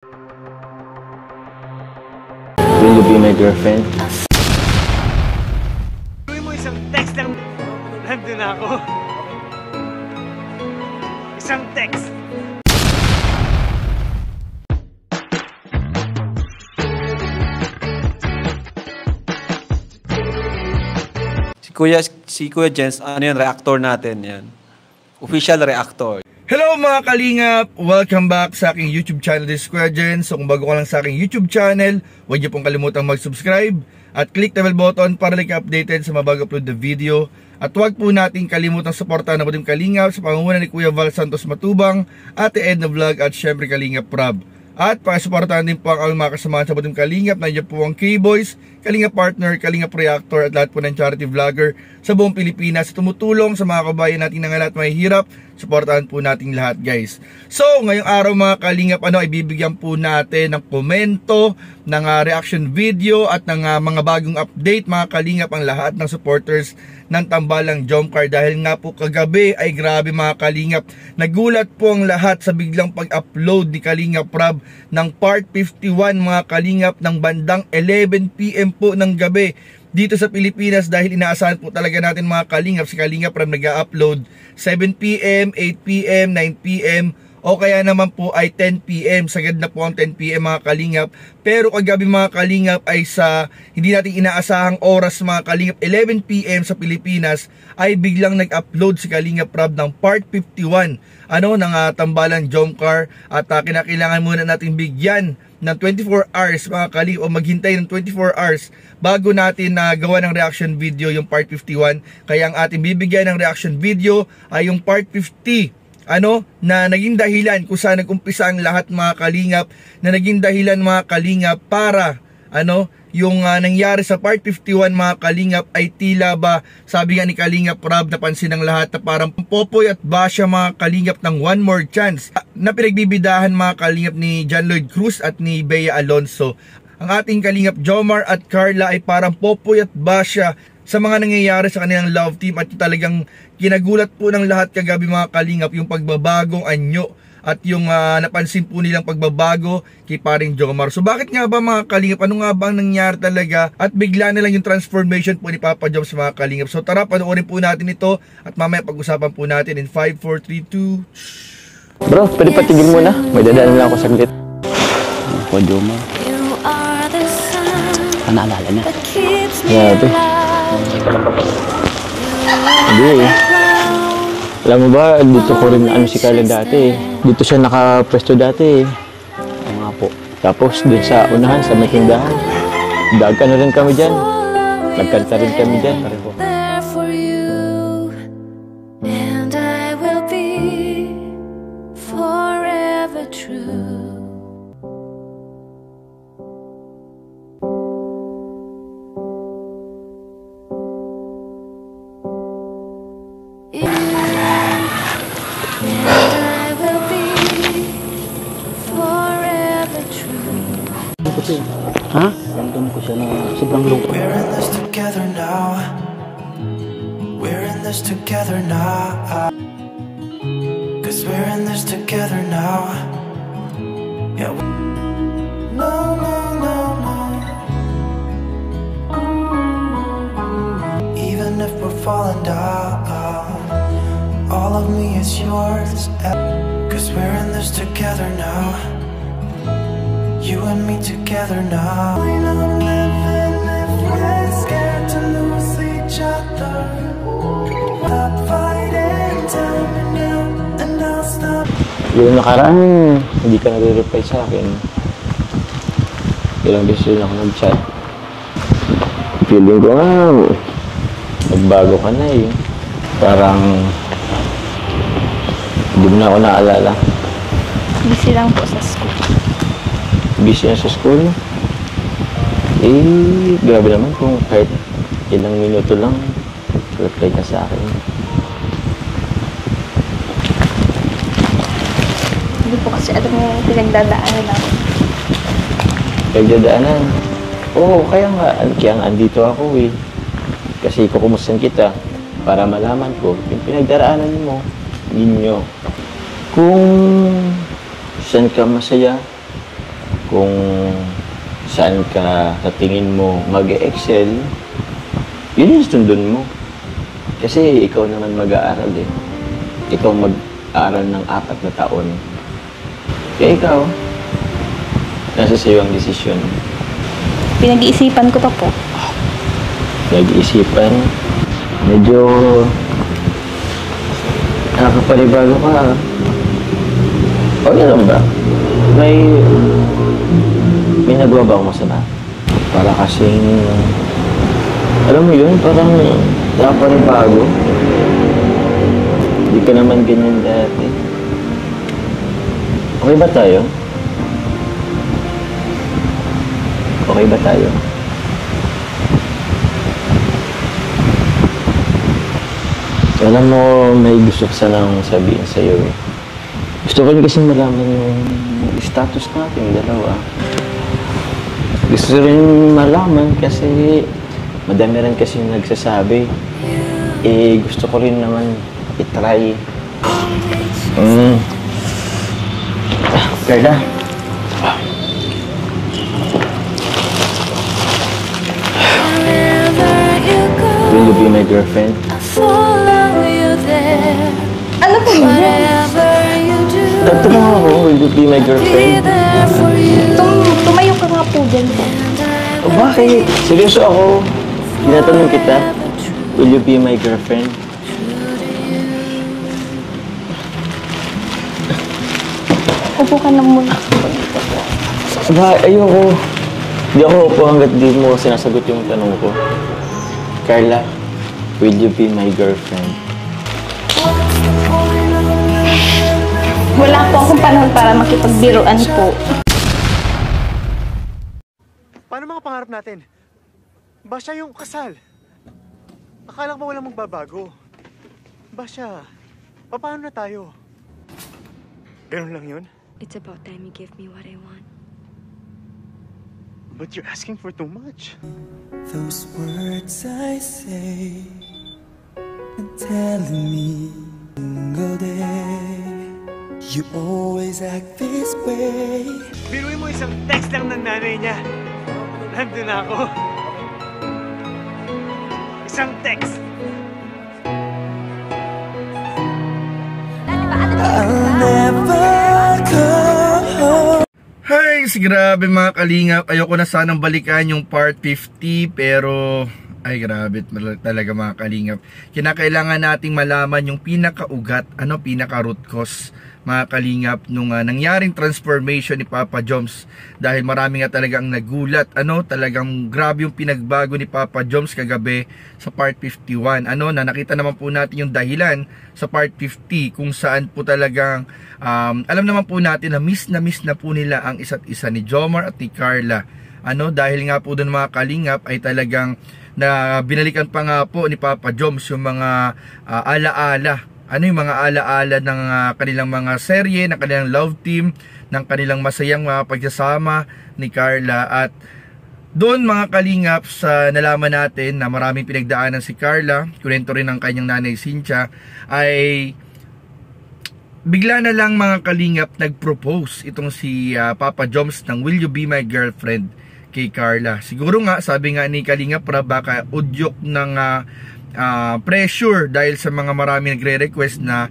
Will you be my girlfriend? Gawin mo isang text lang. Nandun na ako. Isang text. Si Kuya Jens, ano yan, reactor natin yan. Official reactor. Hello mga kalingap! Welcome back sa aking YouTube channel, this is Kuya Jens. So kung bago ka lang sa aking YouTube channel, huwag niyo pong kalimutang mag-subscribe at click the bell button para like updated sa mabago upload na video. At huwag po natin kalimutang suportahan na Butim Kalingap sa pangunguna ni Kuya Val Santos Matubang, Ate Edna Vlog at syempre Kalingap Rob. At pakisuportahan din po ang aming mga kasamahan sa Butim Kalingap. Nandiyan po ang K-Boys, Kalingap Partner, Kalingap Reactor at lahat po ng charity vlogger sa buong Pilipinas. Tumutulong sa mga kabayan natin na lahat may hirap. Suportahan po natin lahat, guys. So, ngayong araw mga Kalingap, ibibigyan po natin ng komento, ng reaction video at ng mga bagong update mga Kalingap ang lahat ng supporters ng Tambalang Jomcar. Dahil nga po kagabi ay grabe mga Kalingap. Nagulat po ang lahat sa biglang pag-upload ni Kalingap Rob ng part 51 mga Kalingap ng bandang 11 PM po ng gabi dito sa Pilipinas, dahil inaasahan po talaga natin mga Kalingap si Kalingap Rob nag-upload 7 PM, 8 PM, 9 PM o kaya naman po ay 10 PM. Sagad na po ang 10 PM mga Kalingap. Pero kagabi mga Kalingap ay sa hindi natin inaasahang oras mga Kalingap, 11 PM sa Pilipinas, ay biglang nag-upload si Kalingap Rob ng part 51 ng Tambalang Jomcar. At kinakailangan muna natin bigyan ng 24 hours mga Kalingap, o maghintay ng 24 hours bago natin gawa ng reaction video yung part 51. Kaya ang ating bibigyan ng reaction video ay yung part 50 na naging dahilan kung saan nag-umpisa ang lahat mga Kalingap, na naging dahilan mga Kalingap para yung nangyari sa part 51 mga Kalingap ay tila ba, sabi nga ni Kalingap Rob, napansin ng lahat na parang Popoy at Basha mga Kalingap ng one more chance na pinagbibidahan mga Kalingap ni John Lloyd Cruz at ni Bea Alonso. Ang ating Kalingap Jomar at Carla ay parang Popoy at Basha sa mga nangyayari sa kanilang love team, at talagang kinagulat po ng lahat kagabi mga Kalingap yung pagbabagong anyo at yung napansin po nilang pagbabago kay paring Jomar. So bakit nga ba mga Kalingap? Ano nga ba ang nangyari talaga? At bigla na lang yung transformation po ni Papa Joms mga Kalingap. So tara, panoorin po natin ito at mamaya pag-usapan po natin in 5, 4, 3, 2... Bro, pwede patigil muna. May dadaan lang ako saglit. Ako, Jomar. Naalala niya. Grabe. Hindi eh. Alam mo ba, dito ko rin si Carla dati eh. Dito siya nakapwesto dati eh. Oo nga po. Tapos dun sa unahan, sa may tindahan. Dagan na rin kami dyan. Nagkanta rin kami dyan. Pareho. Ha? Ramdam ko siya na sobrang lungkot. We're in this together now. We're in this together now. Cause we're in this together now. Yeah. No, no, no, no. Even if we're falling down, all of me is yours. Cause we're in this together now. You and me together now. We don't live in if we're scared to lose each other. Stop fighting, tell me now, and I'll stop. Yung nakaraan, hindi ka nare-reply sa akin. Ilang beses rin ako nag-chat. Feeling ko nga, nagbago ka na eh. Parang, hindi mo na ako naalala. Busy lang po sa school. Busy na sa school? Eh, grabe naman kung kahit ilang minuto lang, reply ka sa akin. Hindi po kasi alam yung pinagdadaanan namin. Pinagdadaanan? Oo, kaya nga andito ako eh. Kasi kukumustahan kita para malaman ko yung pinagdaraanan mo, ninyo. Kung saan ka masaya, kung saan ka sa tingin mo mag-excel, yun yung sundon mo. Kasi ikaw naman mag-aaral eh. Ikaw mag-aaral ng 4 na taon. Kaya ikaw, nasa sa'yo ang desisyon. Pinag-iisipan ko pa po. Nag-iisipan, medyo nakakapanibago ka. Okay lang ba? May nagawa ba akong masama? Para kasing, alam mo yun, parang nakapanibago. Hindi ka naman ganyan dati. Okay ba tayo? Okay ba tayo? Alam mo, may gusto ko sanang sabihin sa'yo eh. Gusto ko rin kasi malaman yung status natin dalawa. Gusto rin malaman kasi madami rin kasi nagsasabi. Eh, gusto ko rin naman itry. Carla. Will you be my girlfriend? Ano po yun? Tatanong ako, will you be my girlfriend? Tumayo ka nga po dyan. Oh, bakit? Seryoso ako. Tinatanong kita, will you be my girlfriend? Upo ka na muna. Ba, ayoko. Hindi ako upo hanggat di mo sinasagot yung tanong ko. Carla, will you be my girlfriend? Wala po akong panahon para makipagbiruan po. Paano mga pangarap natin? Basya yung kasal. Akala ko walang magbabago. Basya, paano na tayo? Ganun lang yun? It's about time you give me what I want. But you're asking for too much. Those words I say and telling me single day. You always act this way. Biruin mo isang text lang ng nanay niya. Nandun na ako. Isang text. I'll never come home. Hay, grabe mga kalingap. Ayoko na sanang balikan yung part 50 pero ay grabe talaga mga kalingap. Kinakailangan nating malaman yung pinakaugat, pinaka root cause mga kalingap nung nangyaring transformation ni Papa Joms, dahil marami nga talagang nagulat, talagang grabe yung pinagbago ni Papa Joms kagabi sa part 51, na nakita naman po natin yung dahilan sa part 50 kung saan po talagang alam naman po natin na miss na po nila ang isa't isa ni Jomar at ni Carla, dahil nga po doon mga kalingap ay talagang na binalikan pa nga po ni Papa Joms yung mga alaala, yung mga alaala ng kanilang mga serye, ng kanilang love team, ng kanilang masayang mga pagsasama ni Carla. At doon mga kalingap sa nalaman natin na maraming pinagdaanan si Carla, kunento rin ng kanyang nanay Cynthia, ay bigla na lang mga kalingap nag-propose itong si Papa Joms ng will you be my girlfriend kay Carla. Siguro nga, sabi nga ni Kalingap baka udyok ng pressure dahil sa mga marami nagre-request na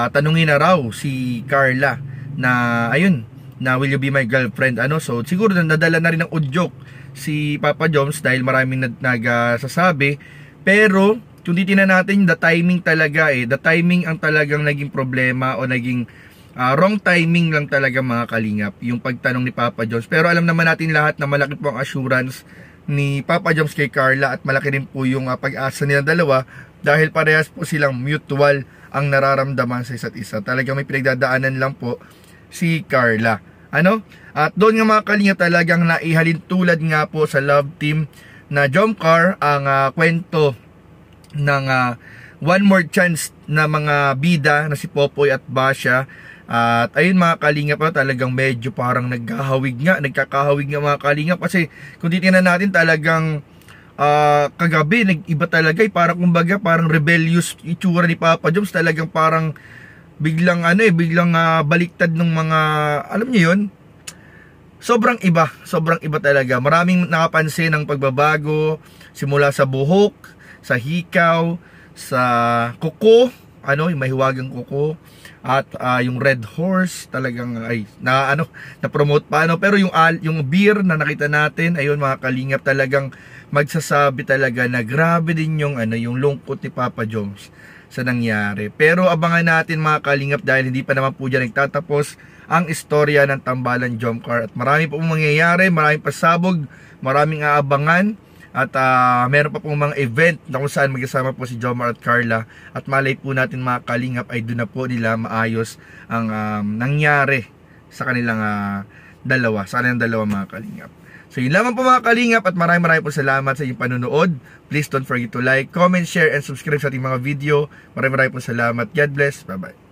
tanungin na raw si Carla na ayun, na will you be my girlfriend, so siguro nadala na rin ng udyok si Papa Joms dahil maraming nagsasabi. Pero kung titingnan natin, the timing talaga the timing ang talagang naging problema o naging wrong timing lang talaga mga kalingap yung pagtanong ni Papa Joms. Pero alam naman natin lahat na malaki po ang assurance ni Papa Joms kay Carla at malaki rin po yung pag-asa nilang dalawa dahil parehas po silang mutual ang nararamdaman sa isa't isa. Talagang may pinagdadaanan lang po si Carla. At doon nga mga kalingap talagang naihalin tulad nga po sa love team na Jomcar ang kwento ng one more chance na mga bida na si Popoy at Basya. At ayun mga kalingap, talagang medyo parang nagkakahawig nga mga kalingap, kasi kung titingnan natin talagang kagabi nag-iba talaga, parang kumbaga parang rebellious itsura ni Papa Joms, talagang parang biglang biglang baliktad ng mga, alam niyo yun, sobrang iba talaga. Maraming nakapansin ng pagbabago simula sa buhok, sa hikaw, sa kuko, yung mahiwagang kuko, at yung red horse talagang na-promote pa pero yung beer na nakita natin, ayun mga kalingap, talagang magsasabi talaga na grabe din yung lungkot ni Papa Joms sa nangyari. Pero abangan natin mga kalingap, dahil hindi pa naman po dyan nagtatapos ang istorya ng Tambalan Jomcar, at marami pa pong mangyayari, maraming pasabog, maraming aabangan, at meron pa pong mga event na kung saan magkasama po si Jomar at Carla, at malay po natin mga kalingap ay doon na po nila maayos ang nangyari sa kanilang dalawa mga kalingap. So yun lamang po mga kalingap, at maraming po salamat sa inyong panonood. Please don't forget to like, comment, share, and subscribe sa ating mga video. Maraming po salamat. God bless. Bye bye.